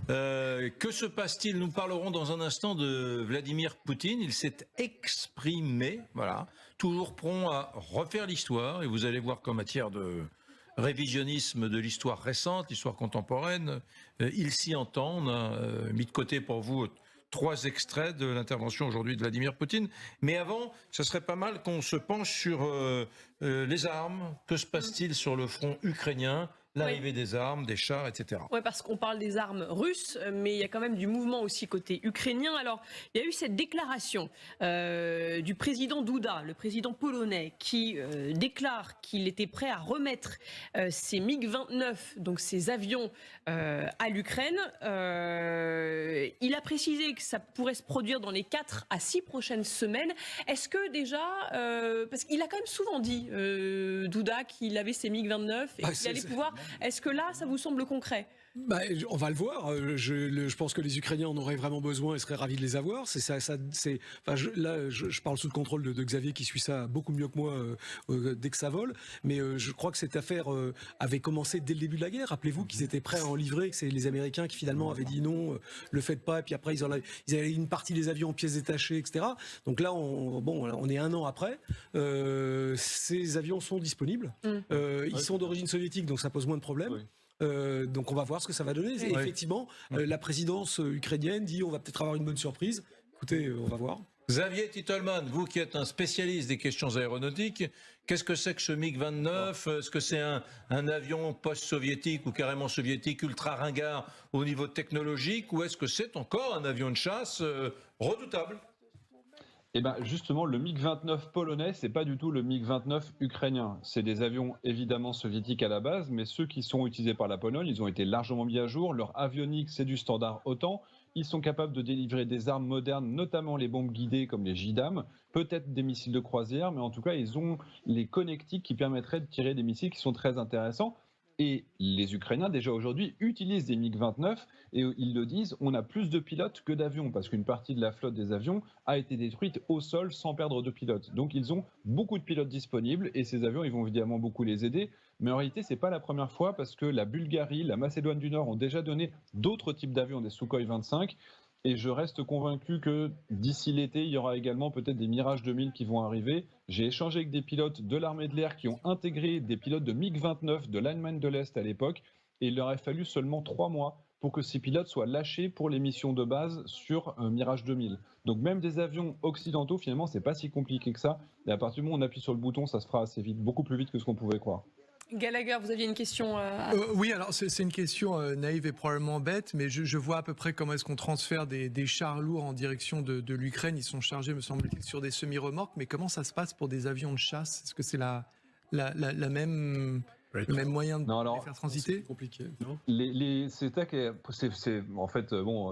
Que se passe-t-il? Nous parlerons dans un instant de Vladimir Poutine. Il s'est exprimé, voilà, toujours prompt à refaire l'histoire. Et vous allez voir qu'en matière de révisionnisme de l'histoire récente, l'histoire contemporaine, il s'y entend. On a mis de côté pour vous 3 extraits de l'intervention aujourd'hui de Vladimir Poutine. Mais avant, ça serait pas mal qu'on se penche sur les armes. Que se passe-t-il sur le front ukrainien? L'arrivée des armes, des chars, etc. Oui, parce qu'on parle des armes russes, mais il y a quand même du mouvement aussi côté ukrainien. Alors, il y a eu cette déclaration du président Duda, le président polonais, qui déclare qu'il était prêt à remettre ses MiG-29, donc ces avions, à l'Ukraine. Il a précisé que ça pourrait se produire dans les 4 à 6 prochaines semaines. Est-ce que déjà, parce qu'il a quand même souvent dit, Duda, qu'il avait ses MiG-29 et qu'il allait pouvoir... Est-ce que là, ça vous semble concret ? On va le voir. Je pense que les Ukrainiens en auraient vraiment besoin et seraient ravis de les avoir. Je parle sous le contrôle de Xavier qui suit ça beaucoup mieux que moi dès que ça vole. Mais je crois que cette affaire avait commencé dès le début de la guerre. Rappelez-vous qu'ils étaient prêts à en livrer, que c'est les Américains qui finalement avaient dit non, le faites pas. Et puis après, ils avaient une partie des avions en pièces détachées, etc. Donc là, on est 1 an après. Ces avions sont disponibles. Ils sont d'origine soviétique, donc ça pose moins de problèmes. Oui. Donc on va voir ce que ça va donner. Et effectivement, la présidence ukrainienne dit on va peut-être avoir une bonne surprise. Écoutez, on va voir. Xavier Titelman, vous qui êtes un spécialiste des questions aéronautiques, qu'est-ce que c'est que ce MiG-29 ? Est-ce que c'est un avion post-soviétique ou carrément soviétique, ultra ringard au niveau technologique, ou est-ce que c'est encore un avion de chasse redoutable ? Eh ben justement, le MiG-29 polonais, c'est pas du tout le MiG-29 ukrainien. C'est des avions évidemment soviétiques à la base, mais ceux qui sont utilisés par la Pologne, ils ont été largement mis à jour. Leur avionique, c'est du standard OTAN. Ils sont capables de délivrer des armes modernes, notamment les bombes guidées comme les JDAM, peut-être des missiles de croisière, mais en tout cas, ils ont les connectiques qui permettraient de tirer des missiles qui sont très intéressants. Et les Ukrainiens, déjà aujourd'hui, utilisent des MiG-29 et ils le disent, on a plus de pilotes que d'avions parce qu'une partie de la flotte des avions a été détruite au sol sans perdre de pilotes. Donc ils ont beaucoup de pilotes disponibles et ces avions, ils vont évidemment beaucoup les aider. Mais en réalité, c'est pas la première fois parce que la Bulgarie, la Macédoine du Nord ont déjà donné d'autres types d'avions, des Sukhoi 25. Et je reste convaincu que d'ici l'été, il y aura également peut-être des Mirage 2000 qui vont arriver. J'ai échangé avec des pilotes de l'armée de l'air qui ont intégré des pilotes de MiG-29 de l'Allemagne de l'Est à l'époque. Et il leur a fallu seulement 3 mois pour que ces pilotes soient lâchés pour les missions de base sur un Mirage 2000. Donc même des avions occidentaux, finalement, c'est pas si compliqué que ça. Et à partir du moment où on appuie sur le bouton, ça se fera assez vite, beaucoup plus vite que ce qu'on pouvait croire. Gallagher, vous aviez une question Oui, alors c'est une question naïve et probablement bête, mais je vois à peu près comment est-ce qu'on transfère des chars lourds en direction de l'Ukraine. Ils sont chargés, me semble-t-il, sur des semi-remorques, mais comment ça se passe pour des avions de chasse ? Est-ce que c'est le même moyen de les faire transiter ? C'est compliqué, non ?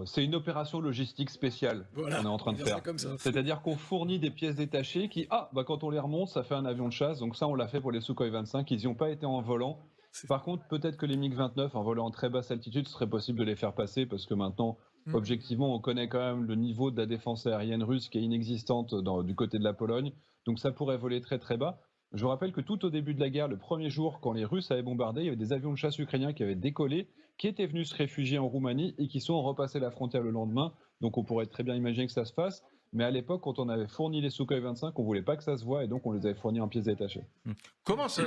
C'est une opération logistique spéciale qu'on est en train de faire. C'est-à-dire qu'on fournit des pièces détachées qui, quand on les remonte, ça fait un avion de chasse. Donc ça, on l'a fait pour les Sukhoi 25. Ils n'y ont pas été en volant. Par contre, peut-être que les MiG-29, en volant en très basse altitude, ce serait possible de les faire passer parce que maintenant, objectivement, on connaît quand même le niveau de la défense aérienne russe qui est inexistante du côté de la Pologne. Donc ça pourrait voler très très bas. Je vous rappelle que tout au début de la guerre, le premier jour, quand les Russes avaient bombardé, il y avait des avions de chasse ukrainiens qui avaient décollé, qui étaient venus se réfugier en Roumanie et qui sont repassés la frontière le lendemain. Donc on pourrait très bien imaginer que ça se fasse. Mais à l'époque, quand on avait fourni les Sukhoi 25, on voulait pas que ça se voie et donc on les avait fournis en pièces détachées. Comment ça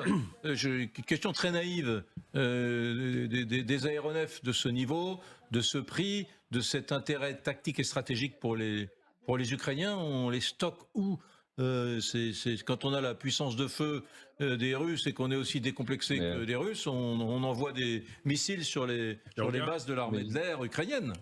question très naïve. Des aéronefs de ce niveau, de ce prix, de cet intérêt tactique et stratégique pour les Ukrainiens, on les stocke où ? C'est quand on a la puissance de feu des Russes et qu'on est aussi décomplexé que des Russes, on envoie des missiles sur les bases de l'armée de l'air ukrainienne.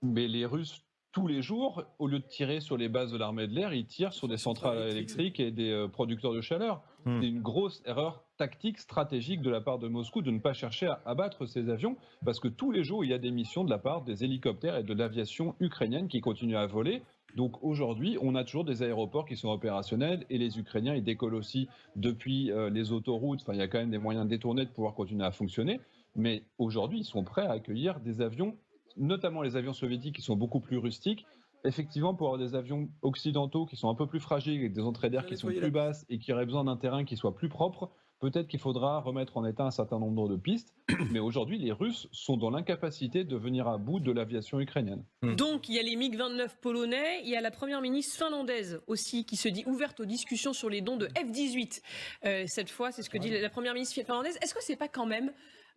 Mais les Russes, tous les jours, au lieu de tirer sur les bases de l'armée de l'air, ils tirent sur des centrales électriques et des producteurs de chaleur. C'est une grosse erreur tactique, stratégique de la part de Moscou de ne pas chercher à abattre ces avions, parce que tous les jours, il y a des missions de la part des hélicoptères et de l'aviation ukrainienne qui continuent à voler. Donc aujourd'hui, on a toujours des aéroports qui sont opérationnels et les Ukrainiens, ils décollent aussi depuis les autoroutes. Enfin, il y a quand même des moyens détournés de pouvoir continuer à fonctionner. Mais aujourd'hui, ils sont prêts à accueillir des avions, notamment les avions soviétiques qui sont beaucoup plus rustiques. Effectivement, pour avoir des avions occidentaux qui sont un peu plus fragiles, avec des entrées d'air qui sont plus basses et qui auraient besoin d'un terrain qui soit plus propre, Peut-être qu'il faudra remettre en état un certain nombre de pistes, mais aujourd'hui, les Russes sont dans l'incapacité de venir à bout de l'aviation ukrainienne. Donc, il y a les MiG-29 polonais, il y a la première ministre finlandaise aussi qui se dit ouverte aux discussions sur les dons de F-18. Cette fois, c'est ce que dit la première ministre finlandaise. Est-ce que c'est pas quand même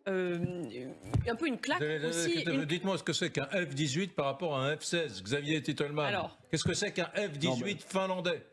un peu une claque aussi Dites-moi ce que c'est qu'un F-18 par rapport à un F-16, Xavier Titelman. Alors. Qu'est-ce que c'est qu'un F-18 finlandais?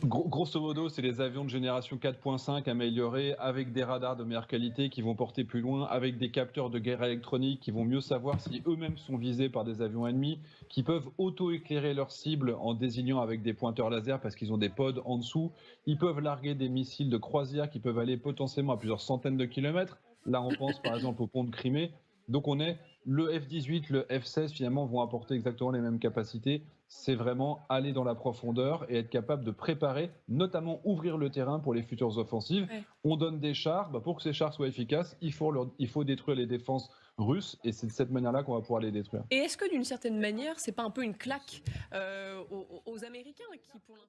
Grosso modo, c'est les avions de génération 4.5 améliorés avec des radars de meilleure qualité qui vont porter plus loin, avec des capteurs de guerre électronique qui vont mieux savoir si eux-mêmes sont visés par des avions ennemis, qui peuvent auto-éclairer leurs cibles en désignant avec des pointeurs laser parce qu'ils ont des pods en dessous. Ils peuvent larguer des missiles de croisière qui peuvent aller potentiellement à plusieurs centaines de kilomètres. Là, on pense par exemple au pont de Crimée. Donc le F-18, le F-16 finalement vont apporter exactement les mêmes capacités. C'est vraiment aller dans la profondeur et être capable de préparer, notamment ouvrir le terrain pour les futures offensives. Ouais. On donne des chars, pour que ces chars soient efficaces, il faut détruire les défenses russes et c'est de cette manière-là qu'on va pouvoir les détruire. Et est-ce que d'une certaine manière, c'est pas un peu une claque aux Américains qui pour l'instant